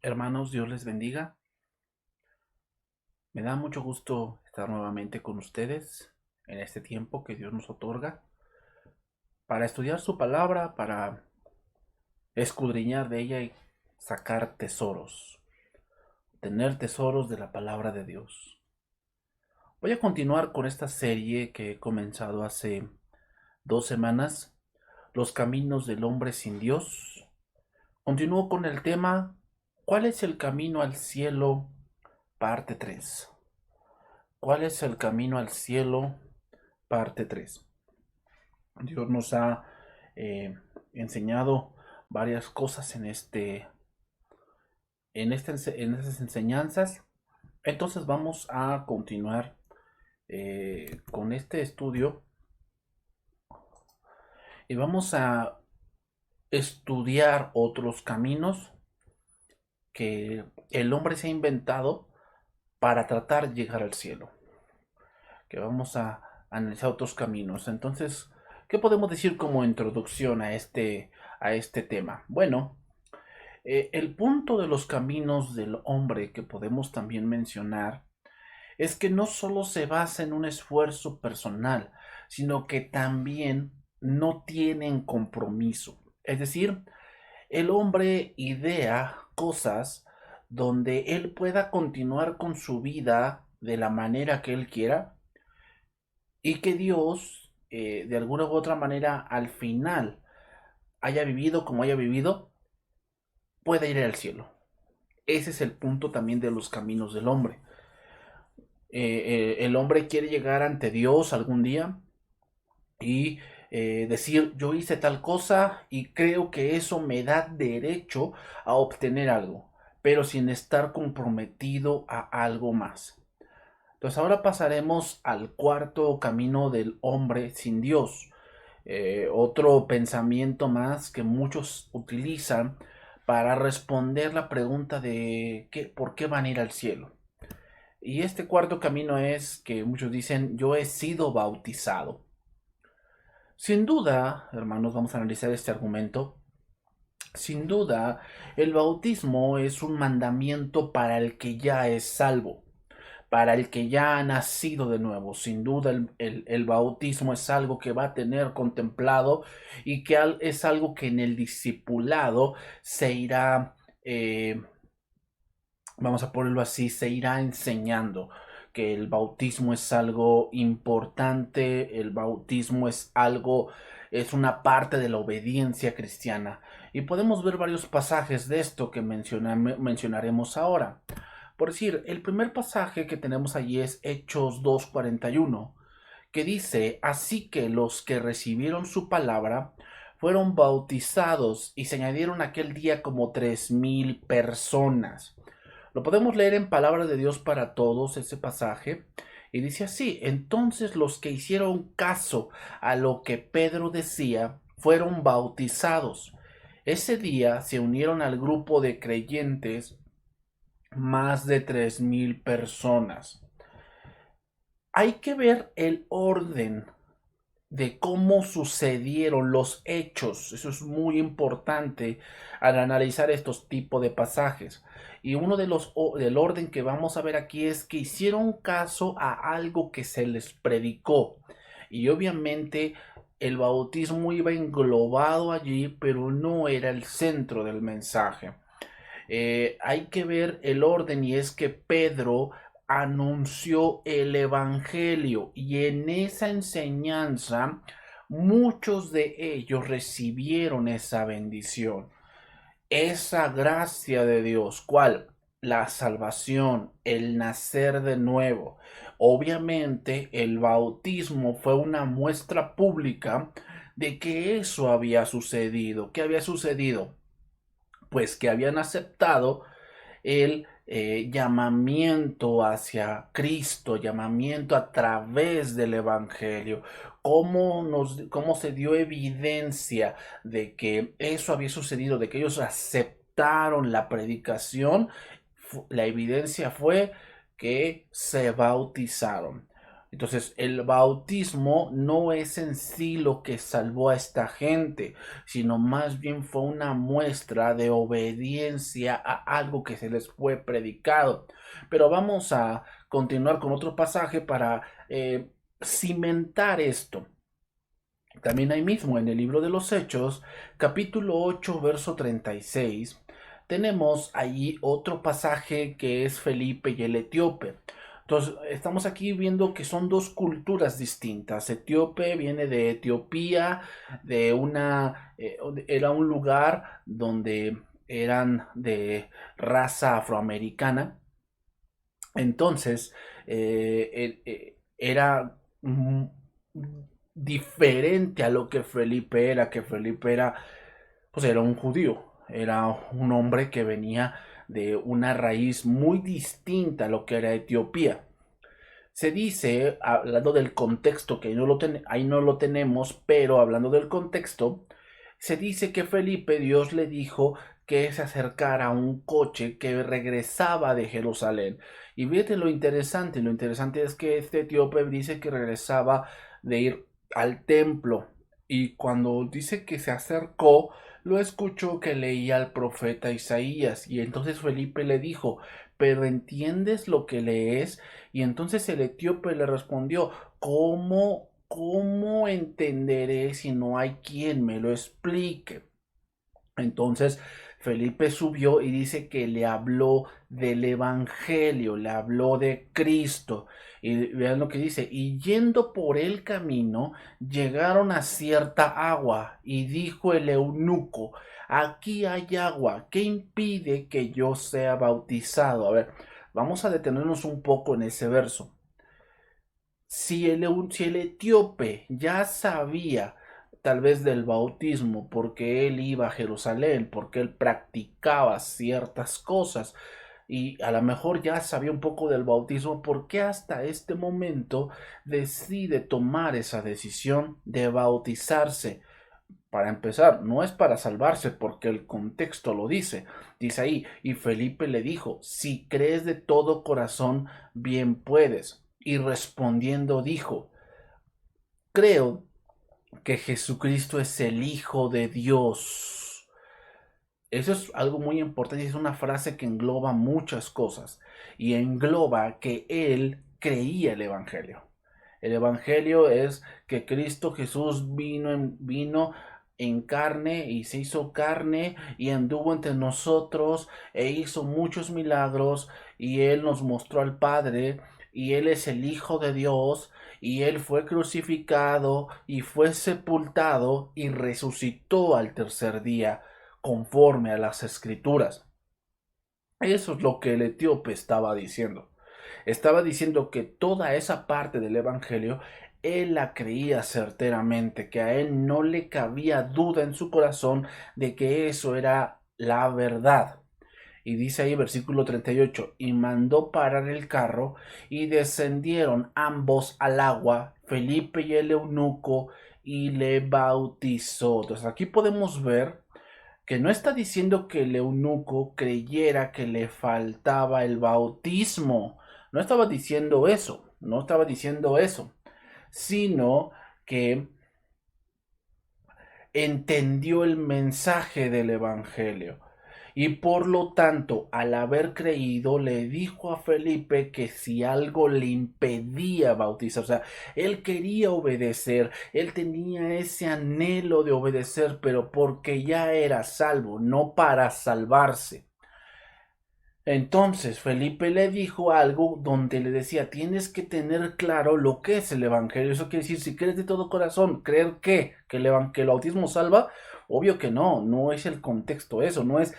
Hermanos, Dios les bendiga. Me da mucho gusto estar nuevamente con ustedes en este tiempo que Dios nos otorga para estudiar su palabra, para escudriñar de ella y sacar tesoros, tener tesoros de la palabra de Dios. Voy a continuar con esta serie que he comenzado hace 2 semanas, Los caminos del hombre sin Dios. Continúo con el tema, ¿cuál es el camino al cielo? Parte 3. ¿Cuál es el camino al cielo? Parte 3. Dios nos ha eh, enseñado varias cosas en estas enseñanzas. Entonces vamos a continuar con este estudio y vamos a estudiar otros caminos que el hombre se ha inventado para tratar de llegar al cielo. Que vamos a analizar otros caminos. Entonces, ¿qué podemos decir como introducción a este tema? Bueno, el punto de los caminos del hombre que podemos también mencionar es que no solo se basa en un esfuerzo personal, sino que también no tienen compromiso. Es decir, el hombre idea cosas donde él pueda continuar con su vida de la manera que él quiera y que Dios, de alguna u otra manera, al final, haya vivido como haya vivido, pueda ir al cielo. Ese es el punto también de los caminos del hombre. El hombre quiere llegar ante Dios algún día y decir, yo hice tal cosa y creo que eso me da derecho a obtener algo, pero sin estar comprometido a algo más. Entonces ahora pasaremos al cuarto camino del hombre sin Dios. Otro pensamiento más que muchos utilizan para responder la pregunta de ¿por qué van a ir al cielo? Y este cuarto camino es que muchos dicen, yo he sido bautizado. Sin duda, hermanos, vamos a analizar este argumento. Sin duda, el bautismo es un mandamiento para el que ya es salvo, para el que ya ha nacido de nuevo. Sin duda, el bautismo es algo que va a tener contemplado y que es algo que en el discipulado se irá, vamos a ponerlo así, se irá enseñando que el bautismo es algo importante, el bautismo es una parte de la obediencia cristiana. Y podemos ver varios pasajes de esto que mencionaremos ahora. Por decir, el primer pasaje que tenemos allí es Hechos 2:41, que dice, así que los que recibieron su palabra fueron bautizados y se añadieron aquel día como 3,000 personas. Lo podemos leer en Palabra de Dios para Todos, ese pasaje, y dice así, entonces los que hicieron caso a lo que Pedro decía fueron bautizados. Ese día se unieron al grupo de creyentes más de 3,000 personas. Hay que ver el orden de cómo sucedieron los hechos. Eso es muy importante al analizar estos tipos de pasajes. Y uno del orden que vamos a ver aquí es que hicieron caso a algo que se les predicó. Y obviamente el bautismo iba englobado allí, pero no era el centro del mensaje. Hay que ver el orden y es que Pedro anunció el evangelio y en esa enseñanza muchos de ellos recibieron esa bendición, esa gracia de Dios. ¿Cuál? La salvación, el nacer de nuevo. Obviamente el bautismo fue una muestra pública de que eso había sucedido. ¿Qué había sucedido? Pues que habían aceptado el llamamiento hacia Cristo, llamamiento a través del Evangelio. Cómo se dio evidencia de que eso había sucedido, de que ellos aceptaron la predicación. La evidencia fue que se bautizaron. Entonces, el bautismo no es en sí lo que salvó a esta gente, sino más bien fue una muestra de obediencia a algo que se les fue predicado. Pero vamos a continuar con otro pasaje para cimentar esto. También ahí mismo en el libro de los Hechos, capítulo 8, verso 36, tenemos allí otro pasaje que es Felipe y el etíope. Entonces, estamos aquí viendo que son dos culturas distintas. Etíope viene de Etiopía, era un lugar donde eran de raza afroamericana. Entonces, era diferente a lo que Felipe era, pues era un judío, era un hombre que venía de una raíz muy distinta a lo que era Etiopía. Se dice, hablando del contexto, que ahí no lo tenemos, pero hablando del contexto, se dice que Felipe, Dios le dijo que se acercara a un coche que regresaba de Jerusalén. Y fíjate lo interesante es que este etíope dice que regresaba de ir al templo. Y cuando dice que se acercó, lo escuchó que leía al profeta Isaías. Y entonces Felipe le dijo, ¿pero entiendes lo que lees? Y entonces el etíope le respondió, ¿cómo entenderé si no hay quien me lo explique? Entonces Felipe subió y dice que le habló del Evangelio, le habló de Cristo. Y vean lo que dice, y yendo por el camino, llegaron a cierta agua, y dijo el eunuco, aquí hay agua, ¿qué impide que yo sea bautizado? A ver, vamos a detenernos un poco en ese verso. Si el etíope ya sabía tal vez del bautismo porque él iba a Jerusalén, porque él practicaba ciertas cosas y a lo mejor ya sabía un poco del bautismo, ¿por qué hasta este momento decide tomar esa decisión de bautizarse? Para empezar, no es para salvarse porque el contexto lo dice. Dice ahí, y Felipe le dijo, si crees de todo corazón, bien puedes. Y respondiendo dijo, creo que Jesucristo es el Hijo de Dios. Eso es algo muy importante, es una frase que engloba muchas cosas y engloba que él creía el Evangelio. El Evangelio es que Cristo Jesús vino en carne y se hizo carne y anduvo entre nosotros e hizo muchos milagros y Él nos mostró al Padre y Él es el Hijo de Dios y Él fue crucificado y fue sepultado y resucitó al tercer día conforme a las escrituras. Eso es lo que el etíope estaba diciendo. Estaba diciendo que toda esa parte del Evangelio él la creía certeramente, que a él no le cabía duda en su corazón de que eso era la verdad. Y dice ahí versículo 38, y mandó parar el carro y descendieron ambos al agua, Felipe y el eunuco, y le bautizó. Entonces aquí podemos ver que no está diciendo que el eunuco creyera que le faltaba el bautismo. No estaba diciendo eso, no estaba diciendo eso, sino que entendió el mensaje del Evangelio. Y por lo tanto, al haber creído, le dijo a Felipe que si algo le impedía bautizar, o sea, él quería obedecer, él tenía ese anhelo de obedecer, pero porque ya era salvo, no para salvarse. Entonces Felipe le dijo algo donde le decía, tienes que tener claro lo que es el Evangelio. Eso quiere decir, si crees de todo corazón, creer que el bautismo salva, obvio que no, no es el contexto eso, no es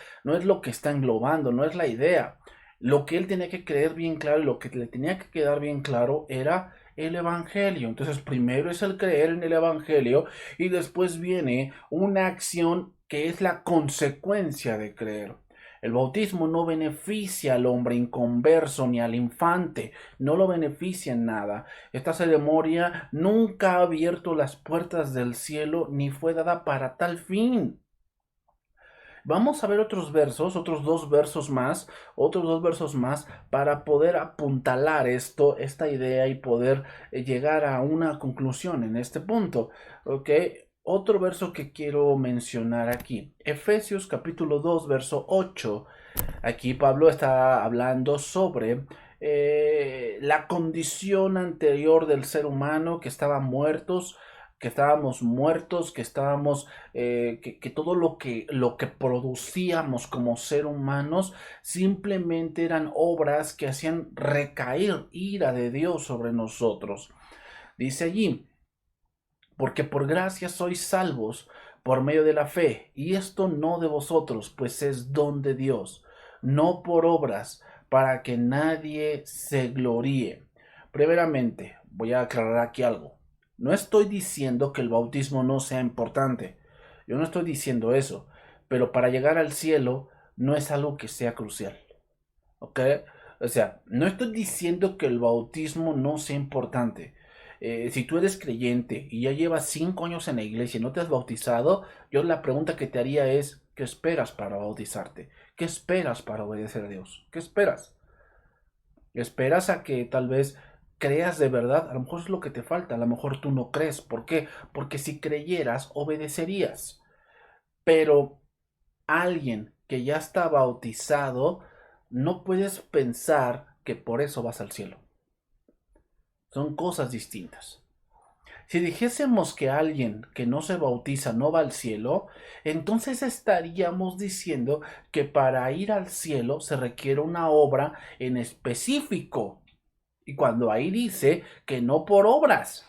lo que está englobando, no es la idea. Lo que él tenía que creer bien claro y lo que le tenía que quedar bien claro era el Evangelio. Entonces primero es el creer en el Evangelio y después viene una acción que es la consecuencia de creer. El bautismo no beneficia al hombre inconverso ni al infante, no lo beneficia en nada. Esta ceremonia nunca ha abierto las puertas del cielo ni fue dada para tal fin. Vamos a ver otros versos, otros dos versos más para poder apuntalar esta idea y poder llegar a una conclusión en este punto, ¿ok? Otro verso que quiero mencionar aquí, Efesios capítulo 2, verso 8. Aquí Pablo está hablando sobre la condición anterior del ser humano, que estábamos muertos, que todo lo que producíamos como ser humanos simplemente eran obras que hacían recaer ira de Dios sobre nosotros. Dice allí, porque por gracia sois salvos por medio de la fe, y esto no de vosotros, pues es don de Dios, no por obras, para que nadie se gloríe. Primeramente, voy a aclarar aquí algo. No estoy diciendo que el bautismo no sea importante. Yo no estoy diciendo eso. Pero para llegar al cielo no es algo que sea crucial. ¿Ok? O sea, no estoy diciendo que el bautismo no sea importante. Si tú eres creyente y ya llevas 5 años en la iglesia y no te has bautizado, yo la pregunta que te haría es, ¿qué esperas para bautizarte? ¿Qué esperas para obedecer a Dios? ¿Qué esperas? ¿Esperas a que tal vez creas de verdad? A lo mejor es lo que te falta, a lo mejor tú no crees. ¿Por qué? Porque si creyeras, obedecerías. Pero alguien que ya está bautizado, no puedes pensar que por eso vas al cielo. Son cosas distintas. Si dijésemos que alguien que no se bautiza no va al cielo, entonces estaríamos diciendo que para ir al cielo se requiere una obra en específico. Y cuando ahí dice que no por obras.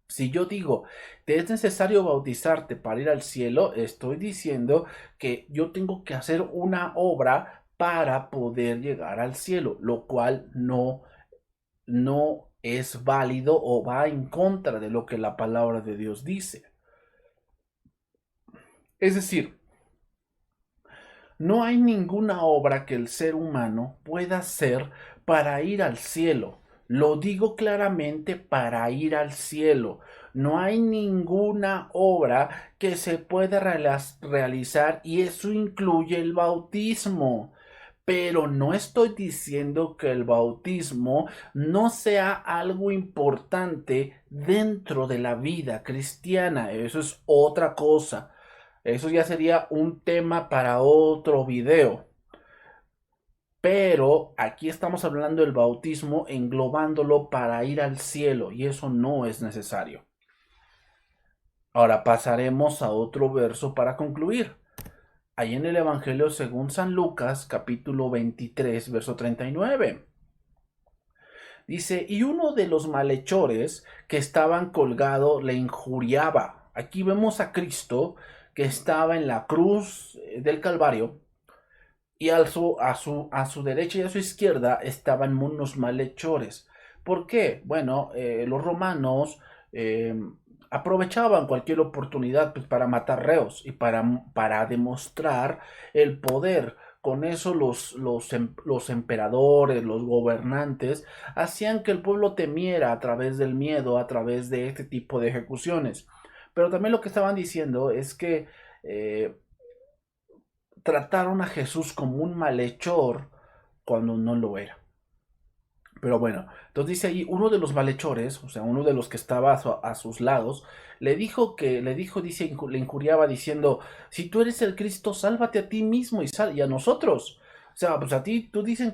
Si yo digo, te es necesario bautizarte para ir al cielo, estoy diciendo que yo tengo que hacer una obra para poder llegar al cielo, lo cual no es válido o va en contra de lo que la palabra de Dios dice. Es decir, no hay ninguna obra que el ser humano pueda hacer para ir al cielo. Lo digo claramente, para ir al cielo. No hay ninguna obra que se pueda realizar y eso incluye el bautismo. Pero no estoy diciendo que el bautismo no sea algo importante dentro de la vida cristiana. Eso es otra cosa. Eso ya sería un tema para otro video. Pero aquí estamos hablando del bautismo englobándolo para ir al cielo y eso no es necesario. Ahora pasaremos a otro verso para concluir. Ahí en el Evangelio según San Lucas, capítulo 23, verso 39. Dice, y uno de los malhechores que estaban colgados le injuriaba. Aquí vemos a Cristo que estaba en la cruz del Calvario y a su derecha y a su izquierda estaban unos malhechores. ¿Por qué? Bueno, los romanos eh, aprovechaban cualquier oportunidad pues, para matar reos y para demostrar el poder. Con eso los emperadores, los gobernantes, hacían que el pueblo temiera a través del miedo, a través de este tipo de ejecuciones. Pero también lo que estaban diciendo es que eh, trataron a Jesús como un malhechor cuando no lo era. Pero bueno, entonces dice ahí, uno de los malhechores, o sea, uno de los que estaba a sus lados, dice, le injuriaba diciendo, si tú eres el Cristo, sálvate a ti mismo y a nosotros. O sea, pues a ti, dicen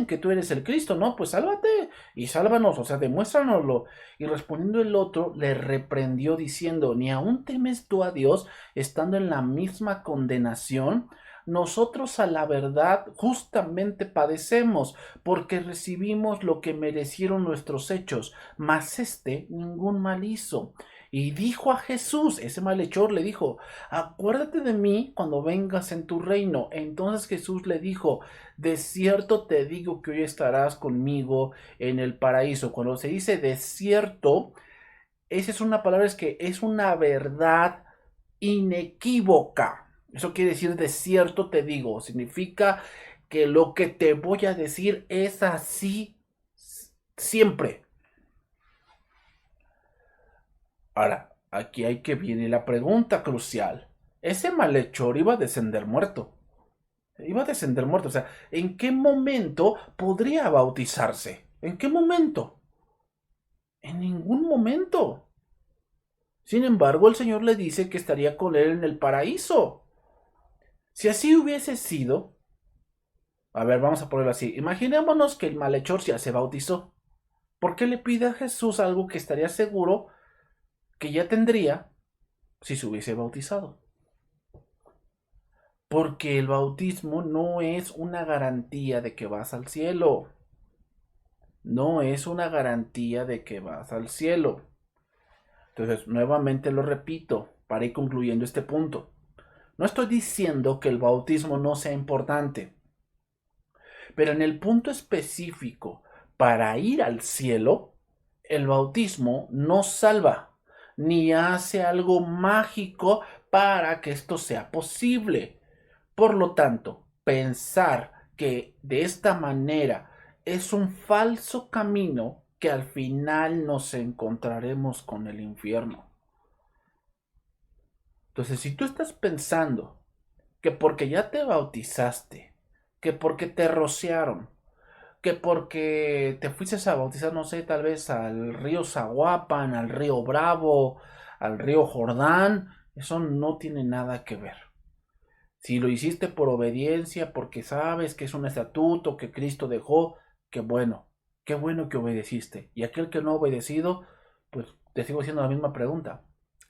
que tú eres el Cristo, ¿no? Pues sálvate y sálvanos, o sea, demuéstranoslo. Y respondiendo el otro, le reprendió diciendo, ni aún temes tú a Dios, estando en la misma condenación. Nosotros a la verdad justamente padecemos, porque recibimos lo que merecieron nuestros hechos, mas este ningún mal hizo. Y dijo a Jesús, ese malhechor le dijo, acuérdate de mí cuando vengas en tu reino. Entonces Jesús le dijo, de cierto te digo que hoy estarás conmigo en el paraíso. Cuando se dice de cierto, esa es una palabra, es que es una verdad inequívoca. Eso quiere decir de cierto te digo, significa que lo que te voy a decir es así siempre. Ahora, aquí hay que viene la pregunta crucial. ese malhechor iba a descender muerto. Iba a descender muerto. O sea, ¿en qué momento podría bautizarse? ¿En qué momento? En ningún momento. Sin embargo, el Señor le dice que estaría con él en el paraíso. Si así hubiese sido, a ver, vamos a ponerlo así. Imaginémonos que el malhechor ya se bautizó. ¿Por qué le pide a Jesús algo que estaría seguro que ya tendría si se hubiese bautizado? Porque el bautismo no es una garantía de que vas al cielo. No es una garantía de que vas al cielo. Entonces, nuevamente lo repito para ir concluyendo este punto. No estoy diciendo que el bautismo no sea importante, pero en el punto específico, para ir al cielo, el bautismo no salva, ni hace algo mágico para que esto sea posible. Por lo tanto, pensar que de esta manera es un falso camino que al final nos encontraremos con el infierno. Entonces, si tú estás pensando que porque ya te bautizaste, que porque te rociaron, que porque te fuiste a bautizar, no sé, tal vez al río Zaguapan, al río Bravo, al río Jordán, eso no tiene nada que ver. Si lo hiciste por obediencia, porque sabes que es un estatuto que Cristo dejó, qué bueno que obedeciste. Y aquel que no ha obedecido, pues te sigo haciendo la misma pregunta.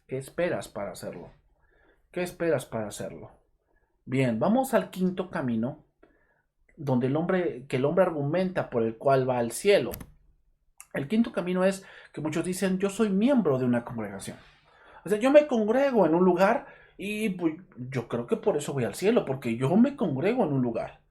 ¿Qué esperas para hacerlo? ¿Qué esperas para hacerlo? Bien, vamos al quinto camino, donde el hombre argumenta por el cual va al cielo. El quinto camino es que muchos dicen, yo soy miembro de una congregación. O sea, yo me congrego en un lugar y pues, yo creo que por eso voy al cielo, porque yo me congrego en un lugar.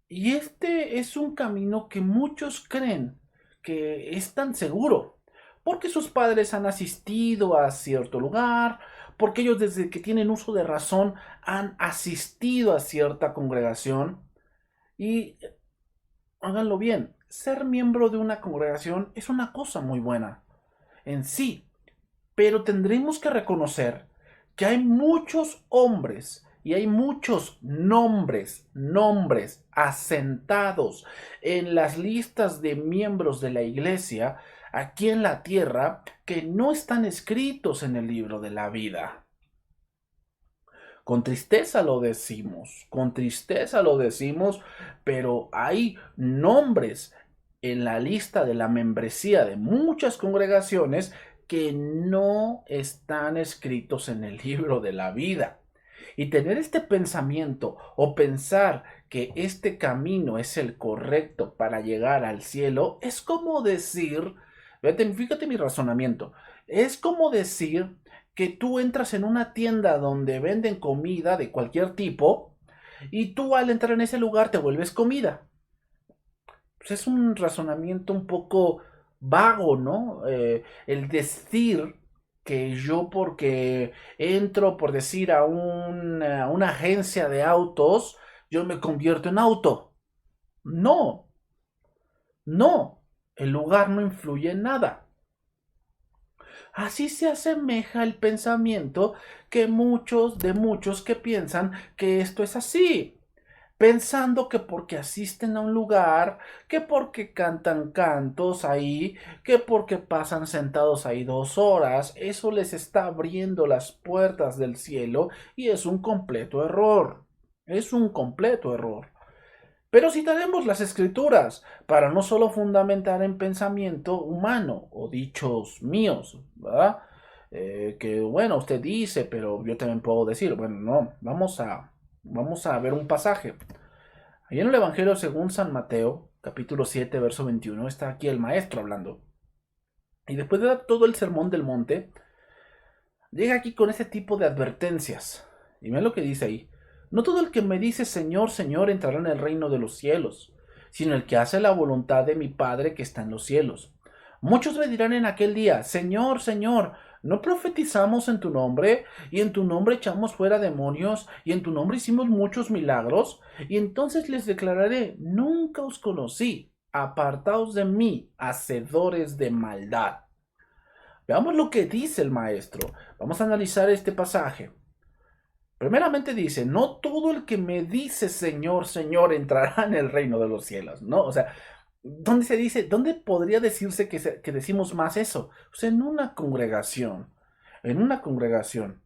Y este es un camino que muchos creen que es tan seguro, porque sus padres han asistido a cierto lugar, porque ellos desde que tienen uso de razón han asistido a cierta congregación. Y háganlo bien, ser miembro de una congregación es una cosa muy buena en sí, pero tendremos que reconocer que hay muchos hombres y hay muchos nombres asentados en las listas de miembros de la iglesia aquí en la tierra que no están escritos en el libro de la vida. Con tristeza lo decimos, pero hay nombres en la lista de la membresía de muchas congregaciones que no están escritos en el libro de la vida. Y tener este pensamiento o pensar que este camino es el correcto para llegar al cielo es como decir, fíjate mi razonamiento, es como decir que tú entras en una tienda donde venden comida de cualquier tipo y tú al entrar en ese lugar te vuelves comida. Pues es un razonamiento un poco vago, ¿no? El decir que yo porque entro, por decir, a una agencia de autos, yo me convierto en auto. No, no, el lugar no influye en nada. Así se asemeja el pensamiento que muchos que piensan que esto es así, pensando que porque asisten a un lugar, que porque cantan cantos ahí, que porque pasan sentados ahí 2 horas, eso les está abriendo las puertas del cielo y es un completo error. Es un completo error. Pero citaremos las escrituras para no solo fundamentar en pensamiento humano o dichos míos, ¿verdad? Que bueno, usted dice, pero yo también puedo decir, bueno, no, vamos a ver un pasaje. Ahí en el Evangelio según San Mateo, capítulo 7, verso 21, está aquí el maestro hablando. Y después de dar todo el sermón del monte, llega aquí con ese tipo de advertencias. Y ven lo que dice ahí. No todo el que me dice Señor, Señor entrará en el reino de los cielos, sino el que hace la voluntad de mi Padre que está en los cielos. Muchos me dirán en aquel día, Señor, Señor, ¿no profetizamos en tu nombre? Y en tu nombre echamos fuera demonios, y en tu nombre hicimos muchos milagros. Y entonces les declararé, nunca os conocí, apartaos de mí, hacedores de maldad. Veamos lo que dice el maestro. Vamos a analizar este pasaje. Primeramente dice, no todo el que me dice Señor, Señor entrará en el reino de los cielos, ¿no? O sea, ¿dónde se dice, dónde podría decirse que decimos más eso? O sea, en una congregación, en una congregación.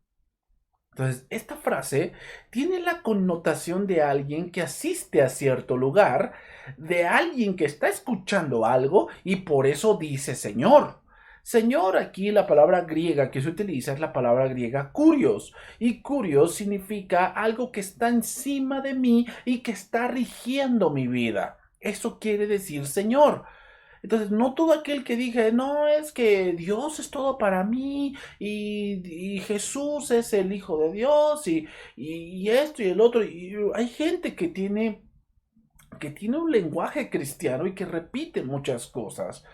Entonces, esta frase tiene la connotación de alguien que asiste a cierto lugar, de alguien que está escuchando algo y por eso dice Señor. Señor, aquí la palabra griega que se utiliza es la palabra griega kurios, y kurios significa algo que está encima de mí y que está rigiendo mi vida. Eso quiere decir Señor. Entonces, no todo aquel que dije, no, es que Dios es todo para mí y Jesús es el Hijo de Dios y esto y el otro. Y hay gente que tiene un lenguaje cristiano y que repite muchas cosas.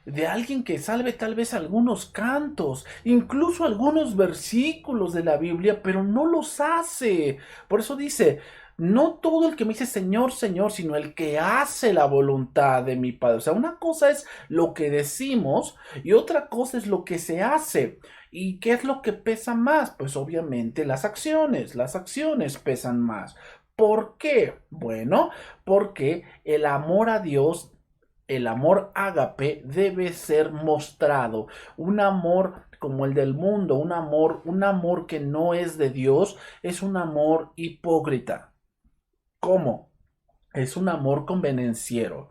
De alguien que salve tal vez algunos cantos, incluso algunos versículos de la Biblia, pero no los hace. Por eso dice, no todo el que me dice Señor, Señor, sino el que hace la voluntad de mi Padre. O sea, una cosa es lo que decimos y otra cosa es lo que se hace. ¿Y qué es lo que pesa más? Pues obviamente las acciones pesan más. ¿Por qué? Bueno, porque el amor a Dios, el amor ágape debe ser mostrado. Un amor como el del mundo, un amor que no es de Dios, es un amor hipócrita. ¿Cómo? Es un amor convenenciero.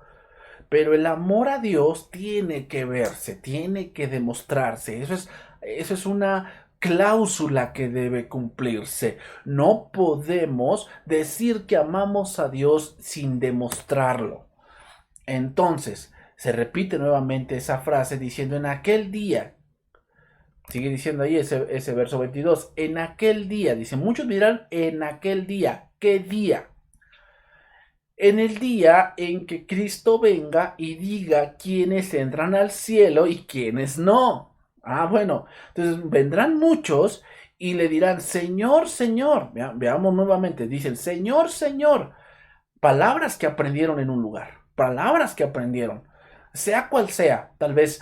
Pero el amor a Dios tiene que verse, tiene que demostrarse. Eso es una cláusula que debe cumplirse. No podemos decir que amamos a Dios sin demostrarlo. Entonces, se repite nuevamente esa frase diciendo en aquel día, sigue diciendo ahí ese verso 22, en aquel día, dice, muchos dirán en aquel día, ¿qué día? En el día en que Cristo venga y diga quiénes entran al cielo y quiénes no. Ah, bueno, entonces vendrán muchos y le dirán, Señor, Señor, veamos nuevamente, dicen, Señor, Señor, palabras que aprendieron en un lugar, palabras que aprendieron, sea cual sea, tal vez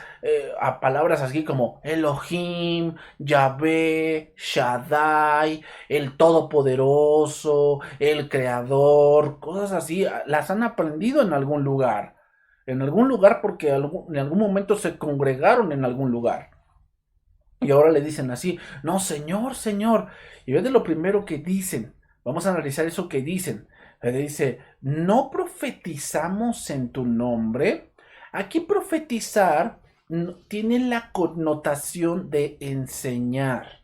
a palabras así como Elohim, Yahvé, Shaddai, el Todopoderoso, el Creador, cosas así, las han aprendido en algún lugar porque en algún momento se congregaron en algún lugar. Y ahora le dicen así, no, Señor, Señor. Y ve de lo primero que dicen. Vamos a analizar eso que dicen. Le dice, ¿no profetizamos en tu nombre? Aquí profetizar tiene la connotación de enseñar.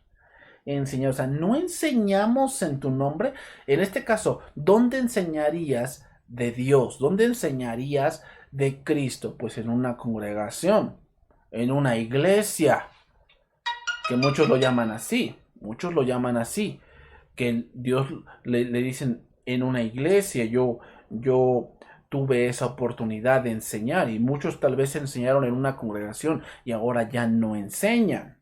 Enseñar, o sea, no enseñamos en tu nombre. En este caso, ¿dónde enseñarías de Dios? ¿Dónde enseñarías de Cristo? Pues en una congregación, en una iglesia, que muchos lo llaman así, que Dios le dicen en una iglesia, yo tuve esa oportunidad de enseñar y muchos tal vez enseñaron en una congregación y ahora ya no enseñan.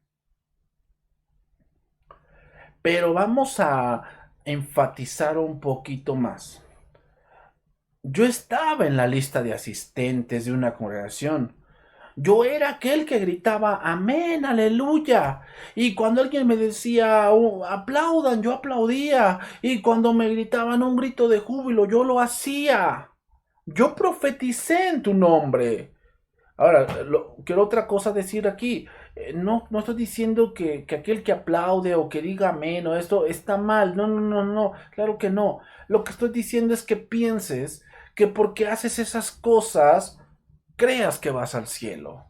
Pero vamos a enfatizar un poquito más. Yo estaba en la lista de asistentes de una congregación. Yo era aquel que gritaba, amén, aleluya. Y cuando alguien me decía, "Oh, aplaudan, yo aplaudía. Y cuando me gritaban un grito de júbilo, yo lo hacía. Yo profeticé en tu nombre. Ahora, quiero otra cosa decir aquí. No estoy diciendo que aquel que aplaude o que diga amén o esto está mal. No, no, no, no. Claro que no. Lo que estoy diciendo es que pienses que porque haces esas cosas, creas que vas al cielo.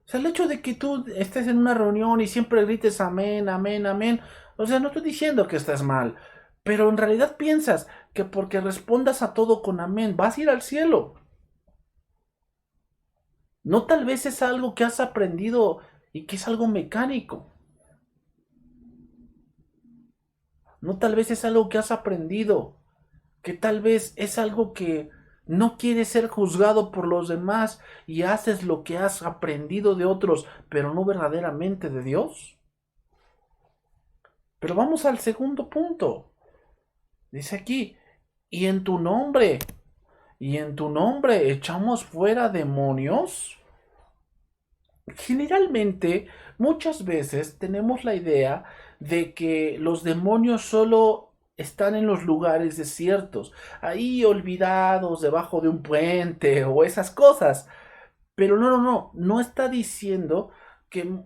O sea, el hecho de que tú estés en una reunión y siempre grites amén, amén, amén, o sea, no estoy diciendo que estés mal, pero en realidad piensas que porque respondas a todo con amén, vas a ir al cielo. No, tal vez es algo que has aprendido y que es algo mecánico. No, tal vez es algo que has aprendido, que tal vez es algo que no quieres ser juzgado por los demás y haces lo que has aprendido de otros, pero no verdaderamente de Dios. Pero vamos al segundo punto. Dice aquí, y en tu nombre, y en tu nombre echamos fuera demonios. Generalmente, muchas veces tenemos la idea de que los demonios solo están en los lugares desiertos, ahí olvidados debajo de un puente o esas cosas. Pero no está diciendo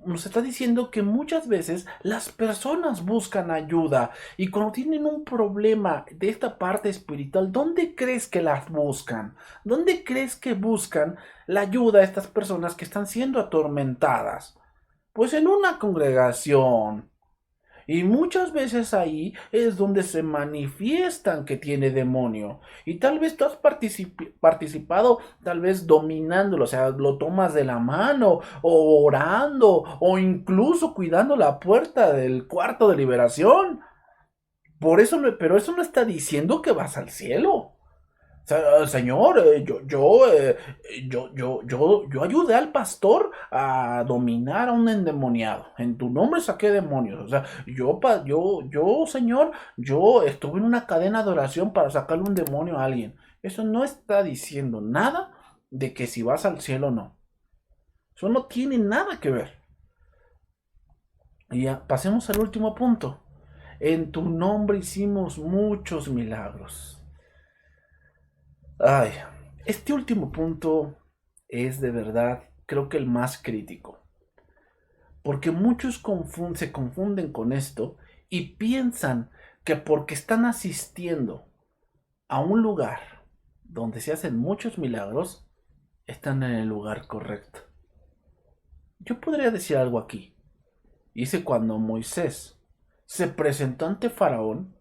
nos está diciendo que muchas veces las personas buscan ayuda y cuando tienen un problema de esta parte espiritual, ¿dónde crees que las buscan? ¿Dónde crees que buscan la ayuda a estas personas que están siendo atormentadas? Pues en una congregación. Y muchas veces ahí es donde se manifiestan que tiene demonio. Y tal vez tú has participado, tal vez dominándolo, o sea, lo tomas de la mano, o orando, o incluso cuidando la puerta del cuarto de liberación. Por eso, pero eso no está diciendo que vas al cielo. Señor, yo ayudé al pastor a dominar a un endemoniado. En tu nombre saqué demonios. O sea, Señor, yo estuve en una cadena de oración para sacarle un demonio a alguien. Eso no está diciendo nada de que si vas al cielo o no. Eso no tiene nada que ver. Y ya, pasemos al último punto. En tu nombre hicimos muchos milagros. Ay, este último punto es de verdad, creo que el más crítico, porque muchos se confunden con esto y piensan que porque están asistiendo a un lugar donde se hacen muchos milagros, están en el lugar correcto. Yo podría decir algo aquí. Dice cuando Moisés se presentó ante Faraón,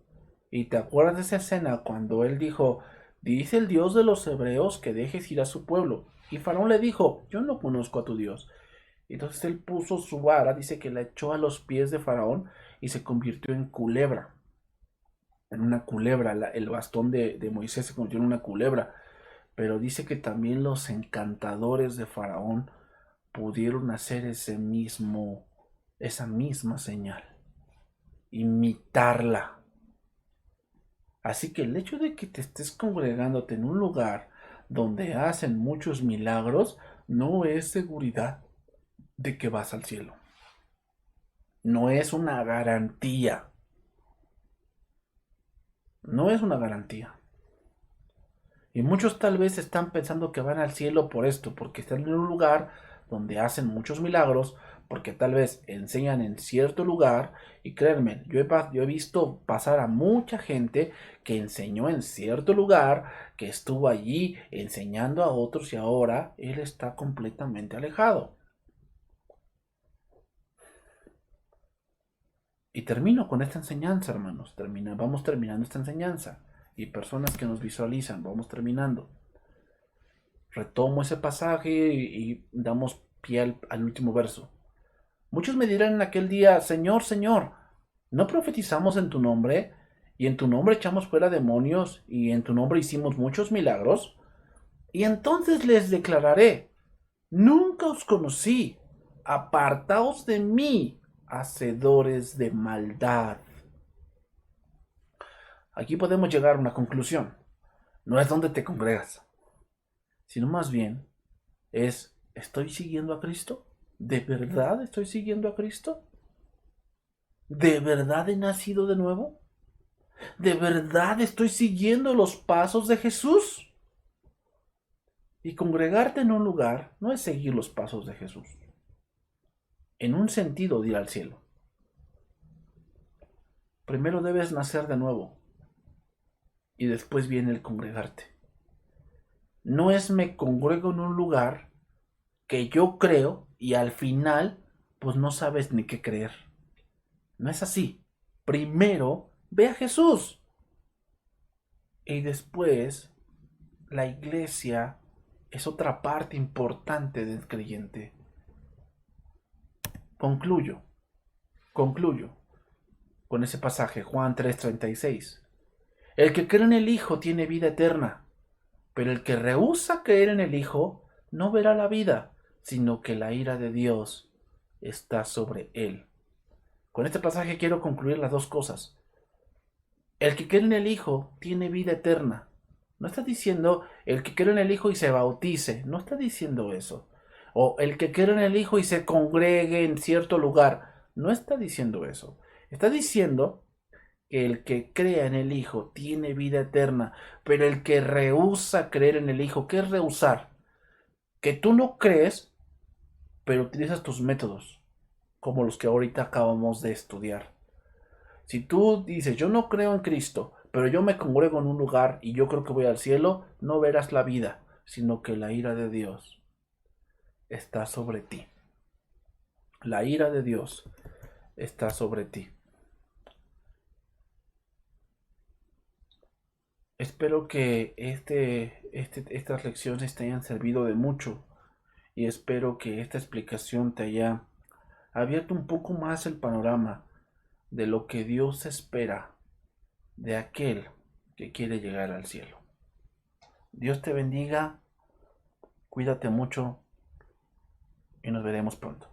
y te acuerdas de esa escena cuando él dijo, dice el Dios de los hebreos que dejes ir a su pueblo. Y Faraón le dijo, yo no conozco a tu Dios. Entonces él puso su vara, dice que la echó a los pies de Faraón y se convirtió en culebra. En una culebra, el bastón de Moisés se convirtió en una culebra. Pero dice que también los encantadores de Faraón pudieron hacer esa misma señal. Imitarla. Así que el hecho de que te estés congregándote en un lugar donde hacen muchos milagros no es seguridad de que vas al cielo. No es una garantía. No es una garantía. Y muchos tal vez están pensando que van al cielo por esto, porque están en un lugar donde hacen muchos milagros, porque tal vez enseñan en cierto lugar, y créanme, yo he visto pasar a mucha gente que enseñó en cierto lugar, que estuvo allí enseñando a otros y ahora él está completamente alejado. Y termino con esta enseñanza, hermanos. Vamos terminando esta enseñanza. Y personas que nos visualizan, vamos terminando. Retomo ese pasaje y damos pie al último verso. Muchos me dirán en aquel día, Señor, Señor, ¿no profetizamos en tu nombre? Y en tu nombre echamos fuera demonios y en tu nombre hicimos muchos milagros. Y entonces les declararé, nunca os conocí, apartaos de mí, hacedores de maldad. Aquí podemos llegar a una conclusión. No es donde te congregas, sino más bien es, ¿estoy siguiendo a Cristo? ¿De verdad estoy siguiendo a Cristo? ¿De verdad he nacido de nuevo? ¿De verdad estoy siguiendo los pasos de Jesús? Y congregarte en un lugar no es seguir los pasos de Jesús. En un sentido de ir al cielo. Primero debes nacer de nuevo. Y después viene el congregarte. No es me congrego en un lugar que yo creo y al final pues no sabes ni qué creer. No es así. Primero ve a Jesús. Y después la iglesia es otra parte importante del creyente. Concluyo con ese pasaje, Juan 3:36. El que cree en el Hijo tiene vida eterna, pero el que rehúsa creer en el Hijo no verá la vida, sino que la ira de Dios está sobre él. Con este pasaje quiero concluir las dos cosas. El que cree en el Hijo tiene vida eterna. No está diciendo el que cree en el Hijo y se bautice. No está diciendo eso. O el que cree en el Hijo y se congregue en cierto lugar. No está diciendo eso. Está diciendo que el que crea en el Hijo tiene vida eterna, pero el que rehúsa creer en el Hijo, ¿qué es rehusar? Que tú no crees, pero utilizas tus métodos, como los que ahorita acabamos de estudiar. Si tú dices, yo no creo en Cristo, pero yo me congrego en un lugar y yo creo que voy al cielo, no verás la vida, sino que la ira de Dios está sobre ti. La ira de Dios está sobre ti. Espero que estas lecciones te hayan servido de mucho y espero que esta explicación te haya abierto un poco más el panorama de lo que Dios espera de aquel que quiere llegar al cielo. Dios te bendiga, cuídate mucho y nos veremos pronto.